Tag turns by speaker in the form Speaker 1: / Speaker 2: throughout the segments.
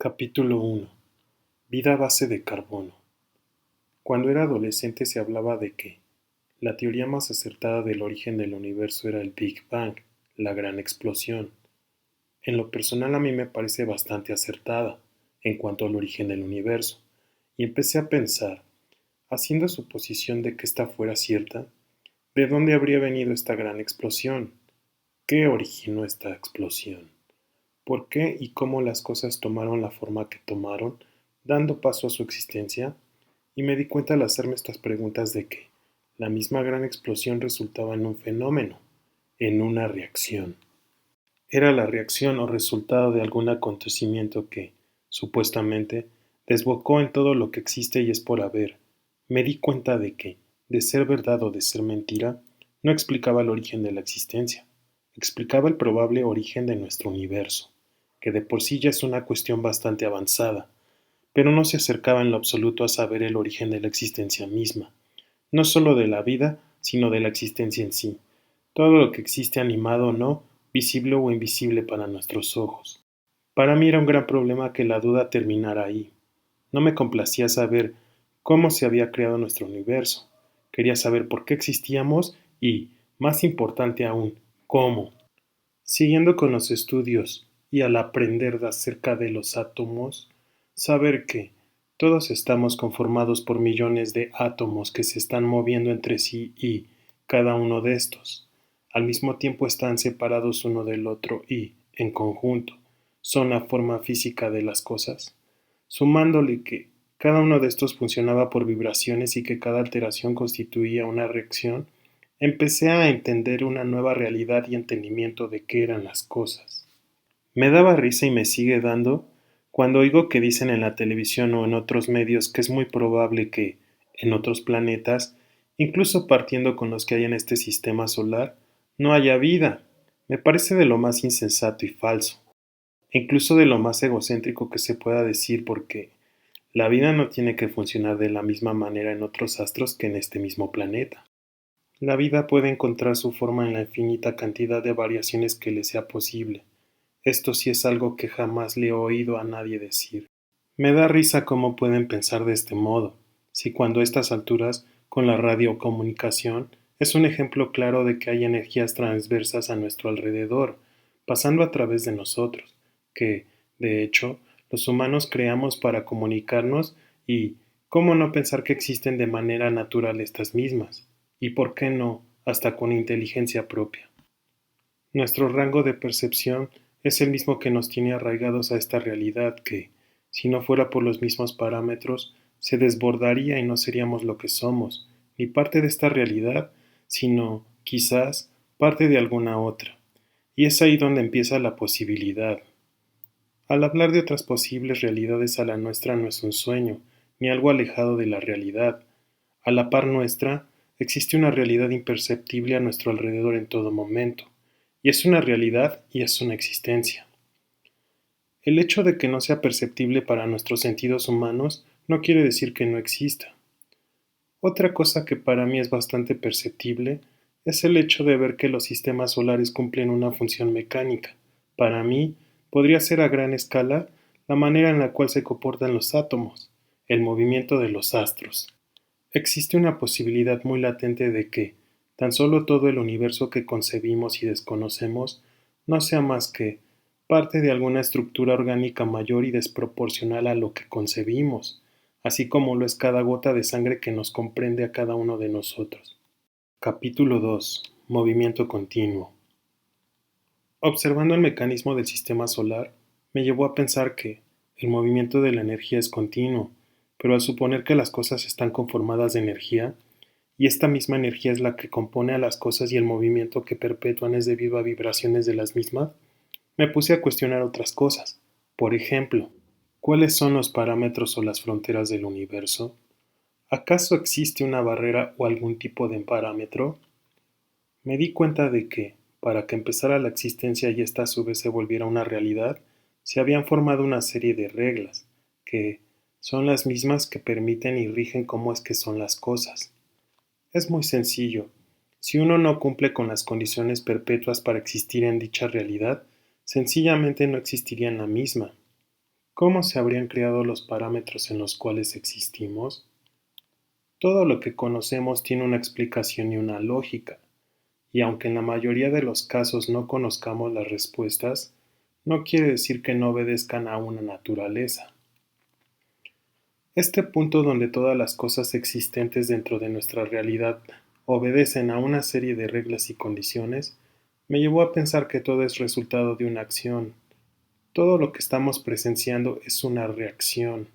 Speaker 1: Capítulo 1. Vida a base de carbono. Cuando era adolescente se hablaba de que la teoría más acertada del origen del universo era el Big Bang, la gran explosión. En lo personal a mí me parece bastante acertada en cuanto al origen del universo, y empecé a pensar, haciendo suposición de que esta fuera cierta, ¿de dónde habría venido esta gran explosión? ¿Qué originó esta explosión? ¿Por qué y cómo las cosas tomaron la forma que tomaron, dando paso a su existencia? Y me di cuenta al hacerme estas preguntas de que la misma gran explosión resultaba en un fenómeno, en una reacción. Era la reacción o resultado de algún acontecimiento que, supuestamente, desbocó en todo lo que existe y es por haber. Me di cuenta de que, de ser verdad o de ser mentira, no explicaba el origen de la existencia, explicaba el probable origen de nuestro universo, que de por sí ya es una cuestión bastante avanzada, pero no se acercaba en lo absoluto a saber el origen de la existencia misma, no sólo de la vida, sino de la existencia en sí, todo lo que existe animado o no, visible o invisible para nuestros ojos. Para mí era un gran problema que la duda terminara ahí. No me complacía saber cómo se había creado nuestro universo. Quería saber por qué existíamos y, más importante aún, cómo. Siguiendo con los estudios y al aprender acerca de los átomos, saber que todos estamos conformados por millones de átomos que se están moviendo entre sí y cada uno de estos, al mismo tiempo están separados uno del otro y, en conjunto, son la forma física de las cosas, sumándole que cada uno de estos funcionaba por vibraciones y que cada alteración constituía una reacción, empecé a entender una nueva realidad y entendimiento de qué eran las cosas. Me daba risa y me sigue dando cuando oigo que dicen en la televisión o en otros medios que es muy probable que, en otros planetas, incluso partiendo con los que hay en este sistema solar, no haya vida. Me parece de lo más insensato y falso, e incluso de lo más egocéntrico que se pueda decir porque la vida no tiene que funcionar de la misma manera en otros astros que en este mismo planeta. La vida puede encontrar su forma en la infinita cantidad de variaciones que le sea posible. Esto sí es algo que jamás le he oído a nadie decir. Me da risa cómo pueden pensar de este modo, si cuando a estas alturas, con la radiocomunicación, es un ejemplo claro de que hay energías transversas a nuestro alrededor, pasando a través de nosotros, que, de hecho, los humanos creamos para comunicarnos y, ¿cómo no pensar que existen de manera natural estas mismas? Y, ¿por qué no, hasta con inteligencia propia? Nuestro rango de percepción es el mismo que nos tiene arraigados a esta realidad que, si no fuera por los mismos parámetros, se desbordaría y no seríamos lo que somos, ni parte de esta realidad, sino, quizás, parte de alguna otra. Y es ahí donde empieza la posibilidad. Al hablar de otras posibles realidades a la nuestra no es un sueño, ni algo alejado de la realidad. A la par nuestra, existe una realidad imperceptible a nuestro alrededor en todo momento. Y es una realidad y es una existencia. El hecho de que no sea perceptible para nuestros sentidos humanos no quiere decir que no exista. Otra cosa que para mí es bastante perceptible es el hecho de ver que los sistemas solares cumplen una función mecánica. Para mí, podría ser a gran escala la manera en la cual se comportan los átomos, el movimiento de los astros. Existe una posibilidad muy latente de que, tan solo todo el universo que concebimos y desconocemos, no sea más que parte de alguna estructura orgánica mayor y desproporcional a lo que concebimos, así como lo es cada gota de sangre que nos comprende a cada uno de nosotros. Capítulo 2. Movimiento continuo. Observando el mecanismo del sistema solar, me llevó a pensar que el movimiento de la energía es continuo, pero al suponer que las cosas están conformadas de energía, y esta misma energía es la que compone a las cosas y el movimiento que perpetúan es debido a vibraciones de las mismas, me puse a cuestionar otras cosas. Por ejemplo, ¿cuáles son los parámetros o las fronteras del universo? ¿Acaso existe una barrera o algún tipo de parámetro? Me di cuenta de que, para que empezara la existencia y ésta a su vez se volviera una realidad, se habían formado una serie de reglas, que son las mismas que permiten y rigen cómo es que son las cosas. Es muy sencillo. Si uno no cumple con las condiciones perpetuas para existir en dicha realidad, sencillamente no existiría en la misma. ¿Cómo se habrían creado los parámetros en los cuales existimos? Todo lo que conocemos tiene una explicación y una lógica, y aunque en la mayoría de los casos no conozcamos las respuestas, no quiere decir que no obedezcan a una naturaleza. Este punto donde todas las cosas existentes dentro de nuestra realidad obedecen a una serie de reglas y condiciones, me llevó a pensar que todo es resultado de una acción. Todo lo que estamos presenciando es una reacción.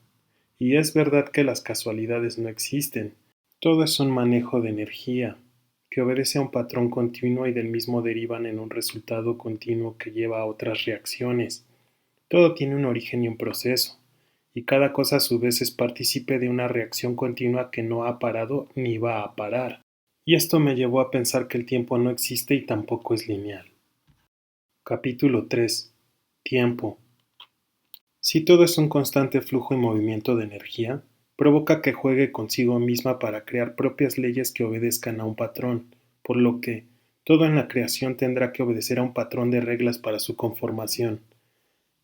Speaker 1: Y es verdad que las casualidades no existen. Todo es un manejo de energía, que obedece a un patrón continuo y del mismo derivan en un resultado continuo que lleva a otras reacciones. Todo tiene un origen y un proceso, y cada cosa a su vez es partícipe de una reacción continua que no ha parado ni va a parar. Y esto me llevó a pensar que el tiempo no existe y tampoco es lineal. Capítulo 3. Tiempo. Si todo es un constante flujo y movimiento de energía, provoca que juegue consigo misma para crear propias leyes que obedezcan a un patrón, por lo que todo en la creación tendrá que obedecer a un patrón de reglas para su conformación.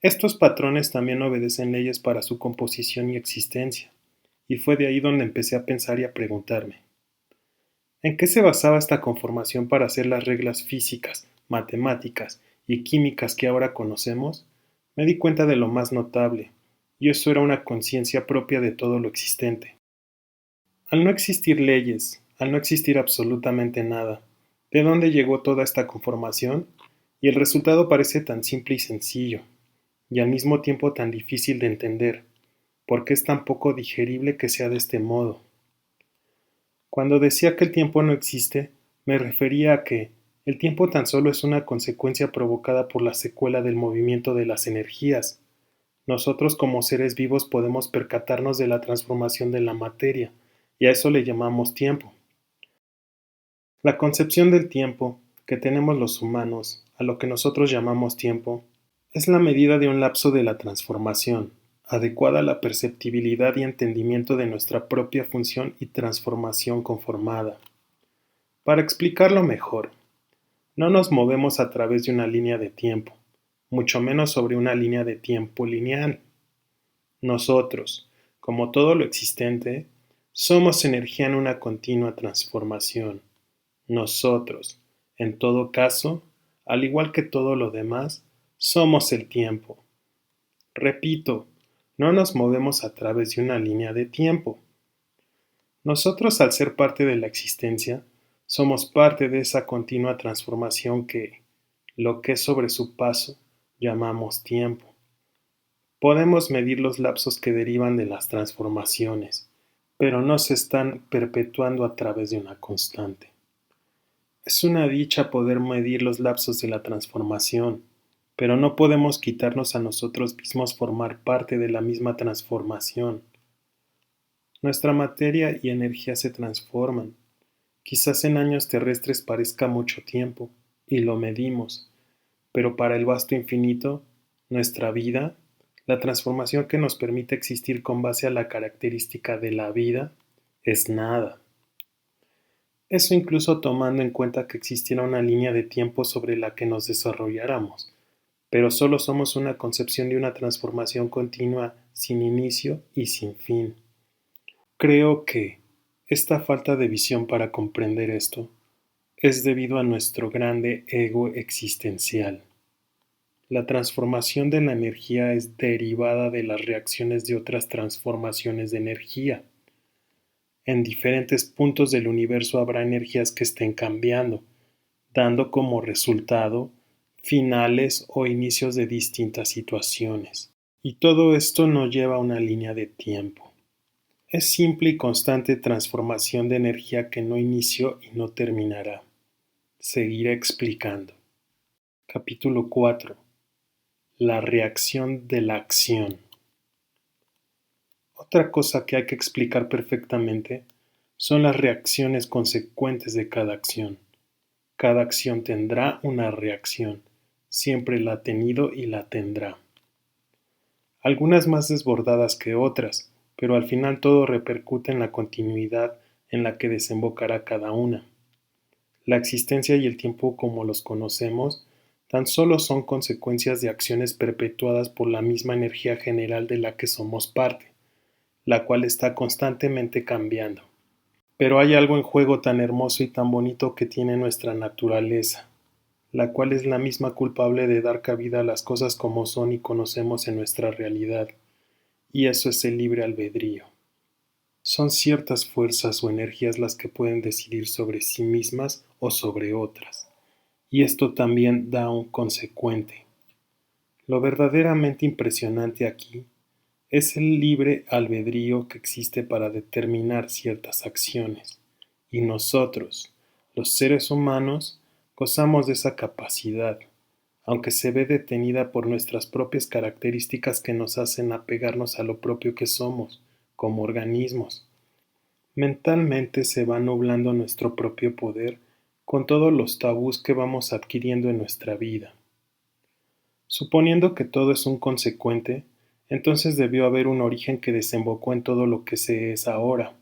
Speaker 1: Estos patrones también obedecen leyes para su composición y existencia, y fue de ahí donde empecé a pensar y a preguntarme, ¿en qué se basaba esta conformación para hacer las reglas físicas, matemáticas y químicas que ahora conocemos? Me di cuenta de lo más notable, y eso era una conciencia propia de todo lo existente. Al no existir leyes, al no existir absolutamente nada, ¿de dónde llegó toda esta conformación? Y el resultado parece tan simple y sencillo, y al mismo tiempo tan difícil de entender, porque es tan poco digerible que sea de este modo. Cuando decía que el tiempo no existe, me refería a que el tiempo tan solo es una consecuencia provocada por la secuela del movimiento de las energías. Nosotros como seres vivos podemos percatarnos de la transformación de la materia, y a eso le llamamos tiempo. La concepción del tiempo que tenemos los humanos, a lo que nosotros llamamos tiempo, es la medida de un lapso de la transformación, adecuada a la perceptibilidad y entendimiento de nuestra propia función y transformación conformada. Para explicarlo mejor, no nos movemos a través de una línea de tiempo, mucho menos sobre una línea de tiempo lineal. Nosotros, como todo lo existente, somos energía en una continua transformación. Nosotros, en todo caso, al igual que todo lo demás, somos el tiempo. Repito, no nos movemos a través de una línea de tiempo. Nosotros, al ser parte de la existencia, somos parte de esa continua transformación que, lo que es sobre su paso, llamamos tiempo. Podemos medir los lapsos que derivan de las transformaciones, pero no se están perpetuando a través de una constante. Es una dicha poder medir los lapsos de la transformación, pero no podemos quitarnos a nosotros mismos formar parte de la misma transformación. Nuestra materia y energía se transforman. Quizás en años terrestres parezca mucho tiempo, y lo medimos, pero para el vasto infinito, nuestra vida, la transformación que nos permite existir con base a la característica de la vida, es nada. Eso incluso tomando en cuenta que existiera una línea de tiempo sobre la que nos desarrolláramos, pero solo somos una concepción de una transformación continua sin inicio y sin fin. Creo que esta falta de visión para comprender esto es debido a nuestro grande ego existencial. La transformación de la energía es derivada de las reacciones de otras transformaciones de energía. En diferentes puntos del universo habrá energías que estén cambiando, dando como resultado finales o inicios de distintas situaciones. Y todo esto nos lleva a una línea de tiempo. Es simple y constante transformación de energía que no inició y no terminará. Seguiré explicando. Capítulo 4. La reacción de la acción. Otra cosa que hay que explicar perfectamente son las reacciones consecuentes de cada acción. Cada acción tendrá una reacción, siempre la ha tenido y la tendrá. Algunas más desbordadas que otras, pero al final todo repercute en la continuidad en la que desembocará cada una. La existencia y el tiempo como los conocemos tan solo son consecuencias de acciones perpetuadas por la misma energía general de la que somos parte, la cual está constantemente cambiando. Pero hay algo en juego tan hermoso y tan bonito que tiene nuestra naturaleza, la cual es la misma culpable de dar cabida a las cosas como son y conocemos en nuestra realidad, y eso es el libre albedrío. Son ciertas fuerzas o energías las que pueden decidir sobre sí mismas o sobre otras, y esto también da un consecuente. Lo verdaderamente impresionante aquí es el libre albedrío que existe para determinar ciertas acciones, y nosotros, los seres humanos, gozamos de esa capacidad, aunque se ve detenida por nuestras propias características que nos hacen apegarnos a lo propio que somos, como organismos. Mentalmente se va nublando nuestro propio poder con todos los tabús que vamos adquiriendo en nuestra vida. Suponiendo que todo es un consecuente, entonces debió haber un origen que desembocó en todo lo que se es ahora,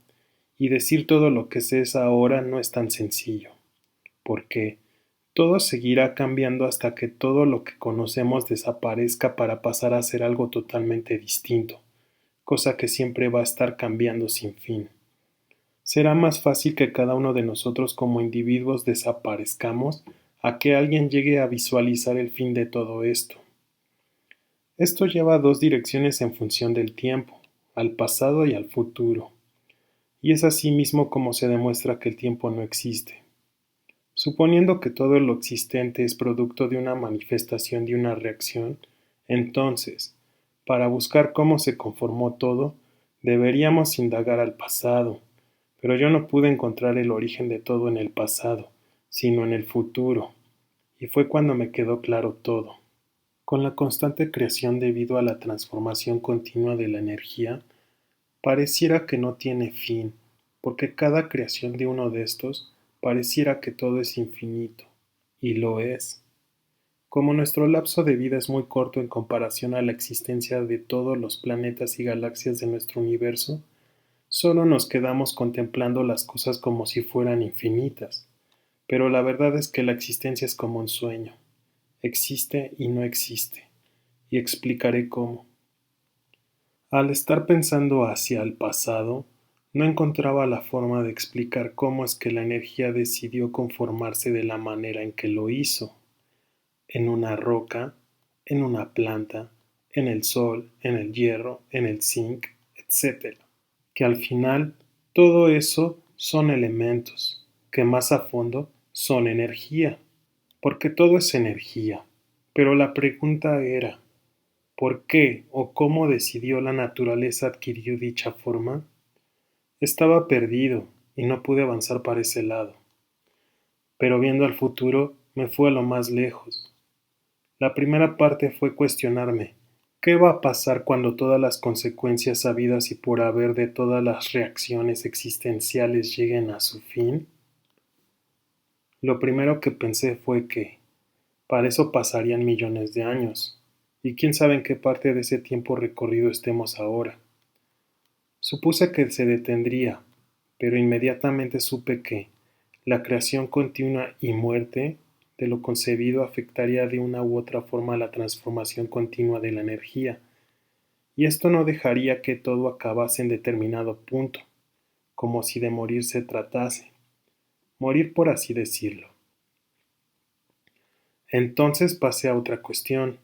Speaker 1: y decir todo lo que se es ahora no es tan sencillo, porque todo seguirá cambiando hasta que todo lo que conocemos desaparezca para pasar a ser algo totalmente distinto, cosa que siempre va a estar cambiando sin fin. Será más fácil que cada uno de nosotros como individuos desaparezcamos a que alguien llegue a visualizar el fin de todo esto. Esto lleva a dos direcciones en función del tiempo, al pasado y al futuro, y es así mismo como se demuestra que el tiempo no existe. Suponiendo que todo lo existente es producto de una manifestación de una reacción, entonces, para buscar cómo se conformó todo, deberíamos indagar al pasado, pero yo no pude encontrar el origen de todo en el pasado, sino en el futuro, y fue cuando me quedó claro todo. Con la constante creación debido a la transformación continua de la energía, pareciera que no tiene fin, porque cada creación de uno de estos pareciera que todo es infinito, y lo es. Como nuestro lapso de vida es muy corto en comparación a la existencia de todos los planetas y galaxias de nuestro universo, solo nos quedamos contemplando las cosas como si fueran infinitas, pero la verdad es que la existencia es como un sueño, existe y no existe, y explicaré cómo. Al estar pensando hacia el pasado, no encontraba la forma de explicar cómo es que la energía decidió conformarse de la manera en que lo hizo, en una roca, en una planta, en el sol, en el hierro, en el zinc, etc. Que al final todo eso son elementos, que más a fondo son energía, porque todo es energía. Pero la pregunta era, ¿por qué o cómo decidió la naturaleza adquirir dicha forma? Estaba perdido y no pude avanzar para ese lado. Pero viendo al futuro, me fui a lo más lejos. La primera parte fue cuestionarme, ¿qué va a pasar cuando todas las consecuencias habidas y por haber de todas las reacciones existenciales lleguen a su fin? Lo primero que pensé fue que, para eso pasarían millones de años, y quién sabe en qué parte de ese tiempo recorrido estemos ahora. Supuse que se detendría, pero inmediatamente supe que la creación continua y muerte de lo concebido afectaría de una u otra forma la transformación continua de la energía, y esto no dejaría que todo acabase en determinado punto, como si de morir se tratase, morir por así decirlo. Entonces pasé a otra cuestión.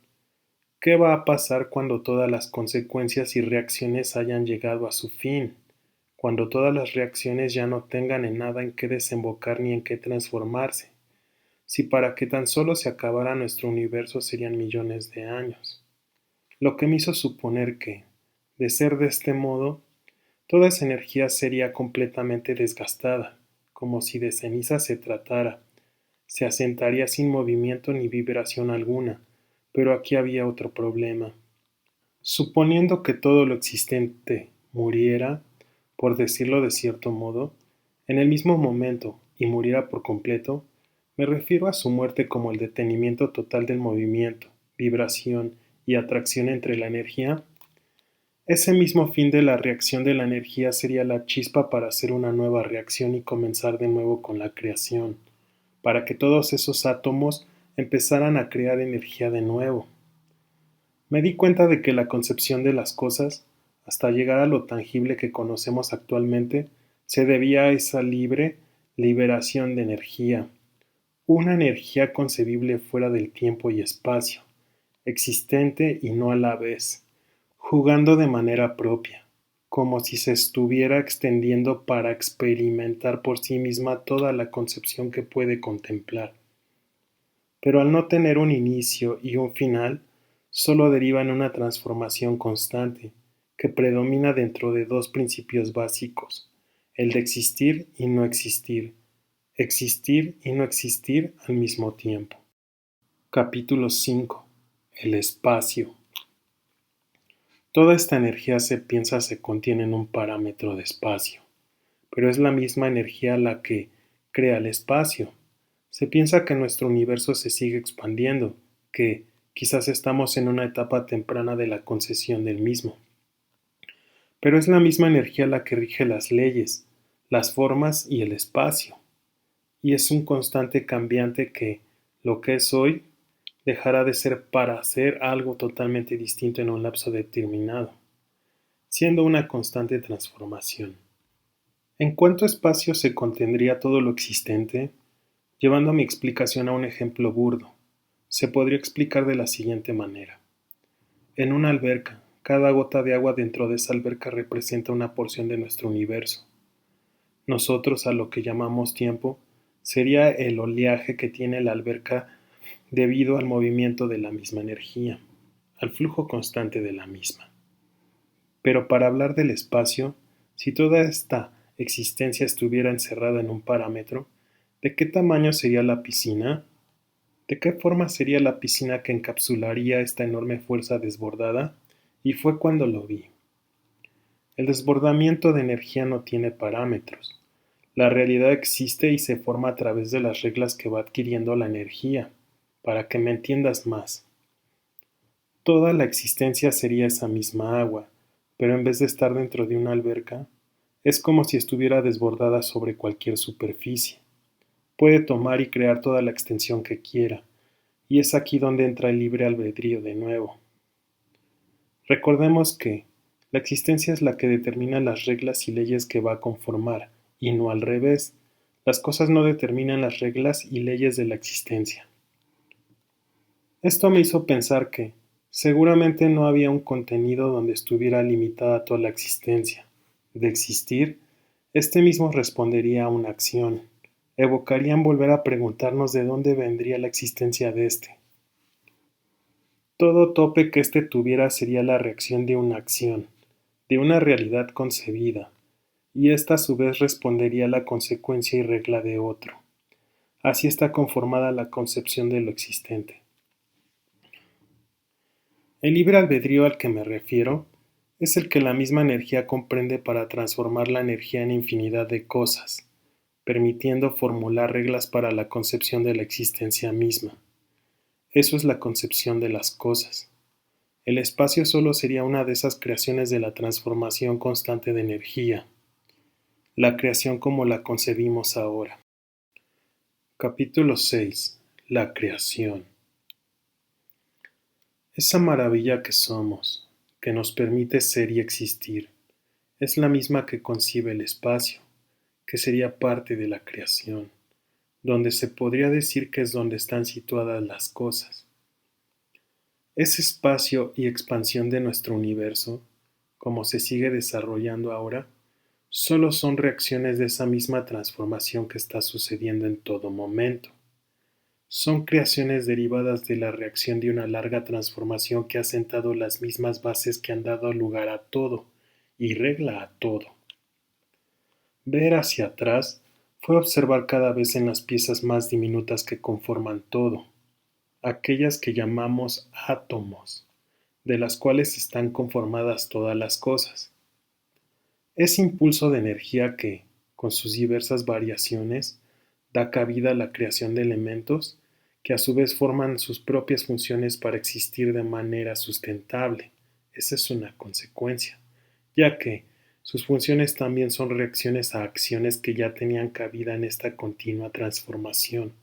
Speaker 1: ¿Qué va a pasar cuando todas las consecuencias y reacciones hayan llegado a su fin? Cuando todas las reacciones ya no tengan en nada en qué desembocar ni en qué transformarse. Si para que tan solo se acabara nuestro universo serían millones de años. Lo que me hizo suponer que, de ser de este modo, toda esa energía sería completamente desgastada, como si de ceniza se tratara. Se asentaría sin movimiento ni vibración alguna, pero aquí había otro problema. Suponiendo que todo lo existente muriera, por decirlo de cierto modo, en el mismo momento y muriera por completo, me refiero a su muerte como el detenimiento total del movimiento, vibración y atracción entre la energía. Ese mismo fin de la reacción de la energía sería la chispa para hacer una nueva reacción y comenzar de nuevo con la creación, para que todos esos átomos empezaran a crear energía de nuevo. Me di cuenta de que la concepción de las cosas, hasta llegar a lo tangible que conocemos actualmente, se debía a esa liberación de energía, una energía concebible fuera del tiempo y espacio, existente y no a la vez, jugando de manera propia, como si se estuviera extendiendo para experimentar por sí misma toda la concepción que puede contemplar. Pero al no tener un inicio y un final, solo deriva en una transformación constante, que predomina dentro de dos principios básicos, el de existir y no existir al mismo tiempo. Capítulo 5. El espacio. Toda esta energía se contiene en un parámetro de espacio, pero es la misma energía la que crea el espacio. Se piensa que nuestro universo se sigue expandiendo, que quizás estamos en una etapa temprana de la concesión del mismo. Pero es la misma energía la que rige las leyes, las formas y el espacio. Y es un constante cambiante que, lo que es hoy, dejará de ser para ser algo totalmente distinto en un lapso determinado, siendo una constante transformación. ¿En cuánto espacio se contendría todo lo existente? Llevando mi explicación a un ejemplo burdo, se podría explicar de la siguiente manera. En una alberca, cada gota de agua dentro de esa alberca representa una porción de nuestro universo. Nosotros, a lo que llamamos tiempo, sería el oleaje que tiene la alberca debido al movimiento de la misma energía, al flujo constante de la misma. Pero para hablar del espacio, si toda esta existencia estuviera encerrada en un parámetro, ¿de qué tamaño sería la piscina? ¿De qué forma sería la piscina que encapsularía esta enorme fuerza desbordada? Y fue cuando lo vi. El desbordamiento de energía no tiene parámetros. La realidad existe y se forma a través de las reglas que va adquiriendo la energía. Para que me entiendas más. Toda la existencia sería esa misma agua, pero en vez de estar dentro de una alberca, es como si estuviera desbordada sobre cualquier superficie. Puede tomar y crear toda la extensión que quiera, y es aquí donde entra el libre albedrío de nuevo. Recordemos que la existencia es la que determina las reglas y leyes que va a conformar, y no al revés. Las cosas no determinan las reglas y leyes de la existencia. Esto me hizo pensar que, seguramente no había un contenido donde estuviera limitada toda la existencia. De existir, este mismo respondería a una acción. Evocarían volver a preguntarnos de dónde vendría la existencia de éste. Todo tope que éste tuviera sería la reacción de una acción, de una realidad concebida, y ésta a su vez respondería a la consecuencia y regla de otro. Así está conformada la concepción de lo existente. El libre albedrío al que me refiero es el que la misma energía comprende para transformar la energía en infinidad de cosas, permitiendo formular reglas para la concepción de la existencia misma. Eso es la concepción de las cosas. El espacio solo sería una de esas creaciones de la transformación constante de energía, la creación como la concebimos ahora. Capítulo 6. La creación. Esa maravilla que somos, que nos permite ser y existir, es la misma que concibe el espacio, que sería parte de la creación, donde se podría decir que es donde están situadas las cosas. Ese espacio y expansión de nuestro universo, como se sigue desarrollando ahora, solo son reacciones de esa misma transformación que está sucediendo en todo momento. Son creaciones derivadas de la reacción de una larga transformación que ha sentado las mismas bases que han dado lugar a todo y regla a todo. Ver hacia atrás fue observar cada vez en las piezas más diminutas que conforman todo, aquellas que llamamos átomos, de las cuales están conformadas todas las cosas. Ese impulso de energía que, con sus diversas variaciones, da cabida a la creación de elementos que a su vez forman sus propias funciones para existir de manera sustentable. Esa es una consecuencia, ya que sus funciones también son reacciones a acciones que ya tenían cabida en esta continua transformación.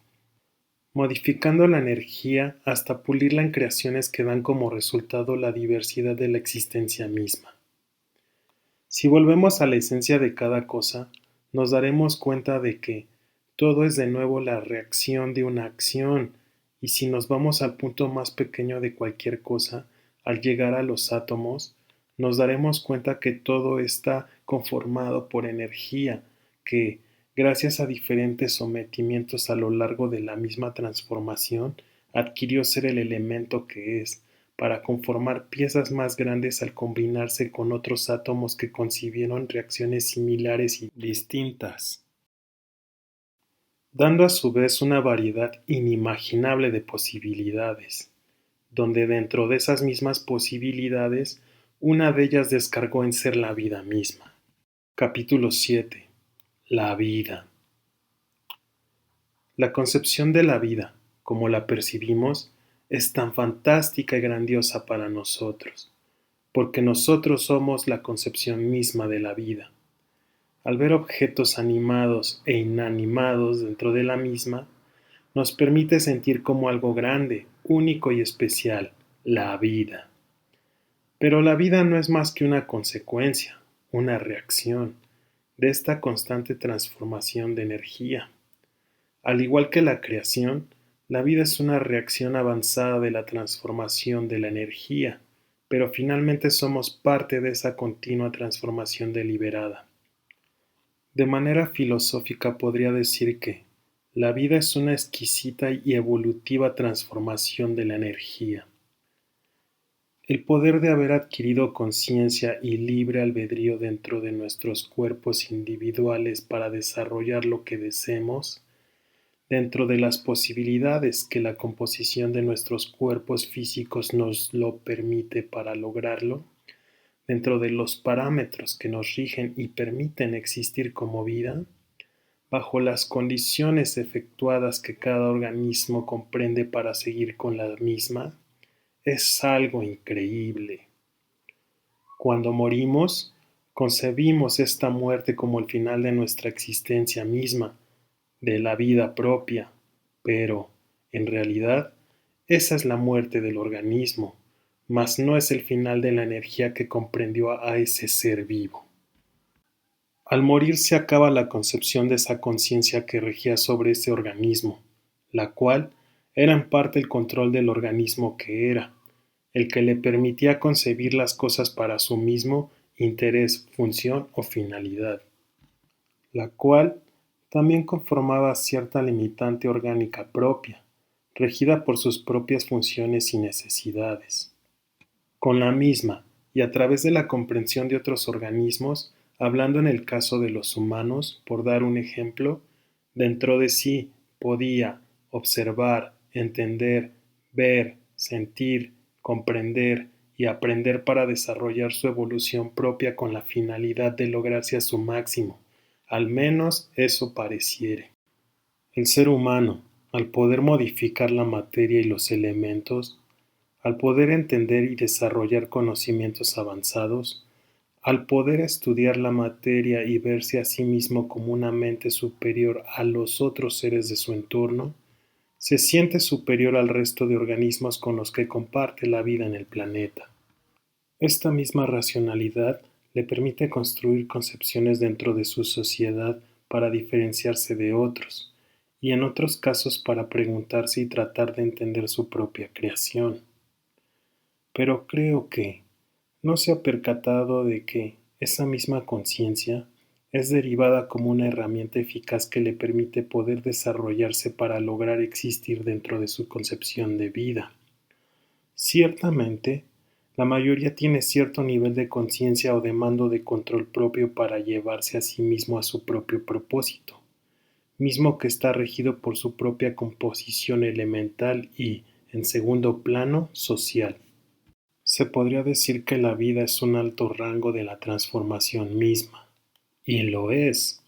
Speaker 1: modificando la energía hasta pulirla en creaciones que dan como resultado la diversidad de la existencia misma. Si volvemos a la esencia de cada cosa, nos daremos cuenta de que todo es de nuevo la reacción de una acción, y si nos vamos al punto más pequeño de cualquier cosa, al llegar a los átomos, nos daremos cuenta que todo está conformado por energía, que, gracias a diferentes sometimientos a lo largo de la misma transformación, adquirió ser el elemento que es, para conformar piezas más grandes al combinarse con otros átomos que concibieron reacciones similares y distintas, dando a su vez una variedad inimaginable de posibilidades, donde dentro de esas mismas posibilidades, una de ellas descargó en ser la vida misma. Capítulo 7. La vida. La concepción de la vida, como la percibimos, es tan fantástica y grandiosa para nosotros, porque nosotros somos la concepción misma de la vida. Al ver objetos animados e inanimados dentro de la misma, nos permite sentir como algo grande, único y especial, la vida. Pero la vida no es más que una consecuencia, una reacción, de esta constante transformación de energía. Al igual que la creación, la vida es una reacción avanzada de la transformación de la energía, pero finalmente somos parte de esa continua transformación deliberada. De manera filosófica podría decir que la vida es una exquisita y evolutiva transformación de la energía. El poder de haber adquirido conciencia y libre albedrío dentro de nuestros cuerpos individuales para desarrollar lo que deseemos, dentro de las posibilidades que la composición de nuestros cuerpos físicos nos lo permite para lograrlo, dentro de los parámetros que nos rigen y permiten existir como vida, bajo las condiciones efectuadas que cada organismo comprende para seguir con la misma, es algo increíble. Cuando morimos, concebimos esta muerte como el final de nuestra existencia misma, de la vida propia, pero, en realidad, esa es la muerte del organismo, mas no es el final de la energía que comprendió a ese ser vivo. Al morir se acaba la concepción de esa conciencia que regía sobre ese organismo, la cual era en parte el control del organismo que era, el que le permitía concebir las cosas para su mismo interés, función o finalidad, la cual también conformaba cierta limitante orgánica propia, regida por sus propias funciones y necesidades. Con la misma, y a través de la comprensión de otros organismos, hablando en el caso de los humanos, por dar un ejemplo, dentro de sí podía observar, entender, ver, sentir, comprender y aprender para desarrollar su evolución propia con la finalidad de lograrse a su máximo. Al menos eso pareciere. El ser humano, al poder modificar la materia y los elementos, al poder entender y desarrollar conocimientos avanzados, al poder estudiar la materia y verse a sí mismo como una mente superior a los otros seres de su entorno, se siente superior al resto de organismos con los que comparte la vida en el planeta. Esta misma racionalidad le permite construir concepciones dentro de su sociedad para diferenciarse de otros, y en otros casos para preguntarse y tratar de entender su propia creación. Pero creo que no se ha percatado de que esa misma conciencia es derivada como una herramienta eficaz que le permite poder desarrollarse para lograr existir dentro de su concepción de vida. Ciertamente, la mayoría tiene cierto nivel de conciencia o de mando de control propio para llevarse a sí mismo a su propio propósito, mismo que está regido por su propia composición elemental y, en segundo plano, social. Se podría decir que la vida es un alto rango de la transformación misma, y lo es.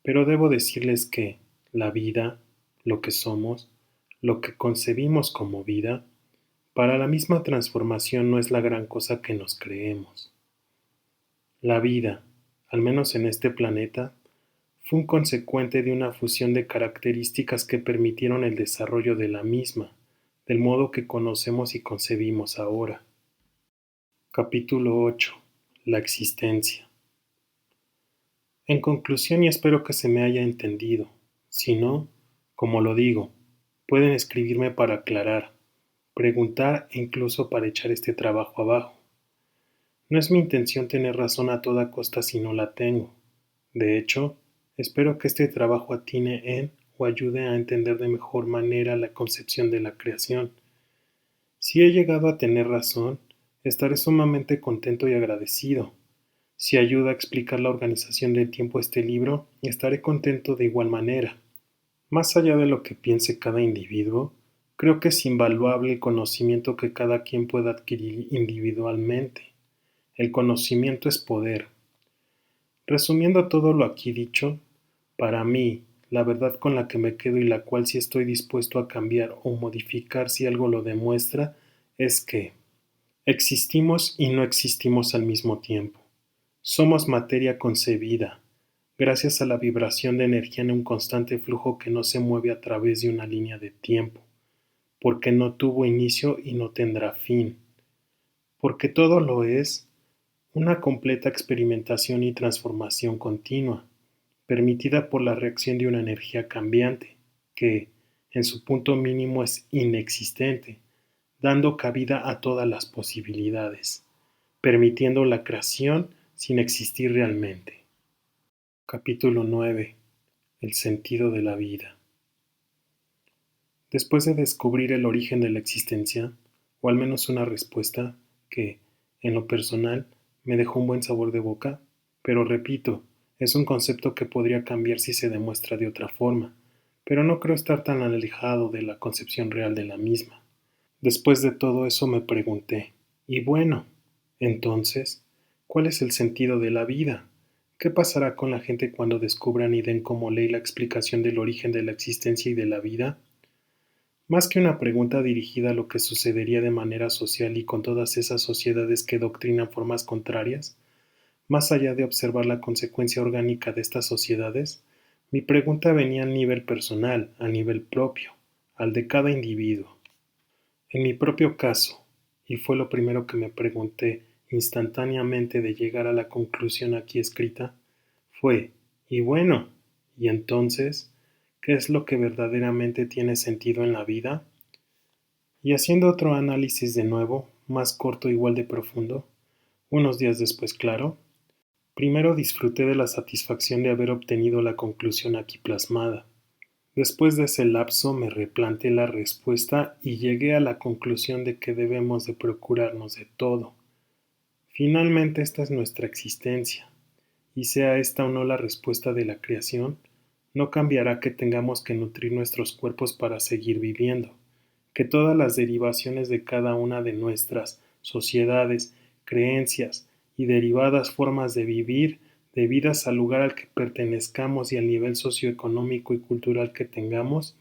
Speaker 1: Pero debo decirles que la vida, lo que somos, lo que concebimos como vida, para la misma transformación no es la gran cosa que nos creemos. La vida, al menos en este planeta, fue un consecuente de una fusión de características que permitieron el desarrollo de la misma, del modo que conocemos y concebimos ahora. Capítulo 8. La existencia. En conclusión, y espero que se me haya entendido, si no, como lo digo, pueden escribirme para aclarar, preguntar e incluso para echar este trabajo abajo. No es mi intención tener razón a toda costa si no la tengo. De hecho, espero que este trabajo atine en o ayude a entender de mejor manera la concepción de la creación. Si he llegado a tener razón, estaré sumamente contento y agradecido. Si ayuda a explicar la organización del tiempo este libro, estaré contento de igual manera. Más allá de lo que piense cada individuo, creo que es invaluable el conocimiento que cada quien pueda adquirir individualmente. El conocimiento es poder. Resumiendo todo lo aquí dicho, para mí, la verdad con la que me quedo y la cual sí estoy dispuesto a cambiar o modificar si algo lo demuestra, es que existimos y no existimos al mismo tiempo. Somos materia concebida, gracias a la vibración de energía en un constante flujo que no se mueve a través de una línea de tiempo, porque no tuvo inicio y no tendrá fin, porque todo lo es una completa experimentación y transformación continua, permitida por la reacción de una energía cambiante, que, en su punto mínimo, es inexistente, dando cabida a todas las posibilidades, permitiendo la creación sin existir realmente. Capítulo 9. El sentido de la vida. Después de descubrir el origen de la existencia, o al menos una respuesta que, en lo personal, me dejó un buen sabor de boca, pero repito, es un concepto que podría cambiar si se demuestra de otra forma, pero no creo estar tan alejado de la concepción real de la misma. Después de todo eso me pregunté, y bueno, entonces, ¿cuál es el sentido de la vida? ¿Qué pasará con la gente cuando descubran y den como ley la explicación del origen de la existencia y de la vida? Más que una pregunta dirigida a lo que sucedería de manera social y con todas esas sociedades que doctrinan formas contrarias, más allá de observar la consecuencia orgánica de estas sociedades, mi pregunta venía a nivel personal, a nivel propio, al de cada individuo. En mi propio caso, y fue lo primero que me pregunté instantáneamente de llegar a la conclusión aquí escrita, fue, y bueno, ¿y entonces qué es lo que verdaderamente tiene sentido en la vida? Y haciendo otro análisis de nuevo, más corto e igual de profundo, unos días después, claro, primero disfruté de la satisfacción de haber obtenido la conclusión aquí plasmada. Después de ese lapso me replanteé la respuesta y llegué a la conclusión de que debemos de procurarnos de todo. Finalmente esta es nuestra existencia, y sea esta o no la respuesta de la creación, no cambiará que tengamos que nutrir nuestros cuerpos para seguir viviendo, que todas las derivaciones de cada una de nuestras sociedades, creencias y derivadas formas de vivir debidas al lugar al que pertenezcamos y al nivel socioeconómico y cultural que tengamos,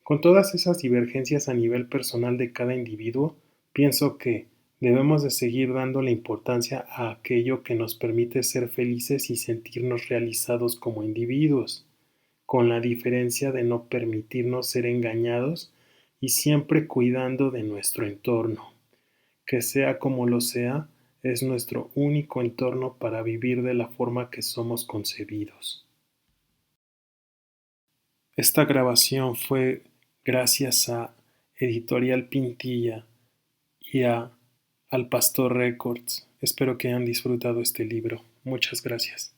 Speaker 1: con todas esas divergencias a nivel personal de cada individuo, pienso que debemos de seguir dándole importancia a aquello que nos permite ser felices y sentirnos realizados como individuos, con la diferencia de no permitirnos ser engañados y siempre cuidando de nuestro entorno, que sea como lo sea, es nuestro único entorno para vivir de la forma que somos concebidos. Esta grabación fue gracias a Editorial Pintilla y Al Pastor Records. Espero que hayan disfrutado este libro. Muchas gracias.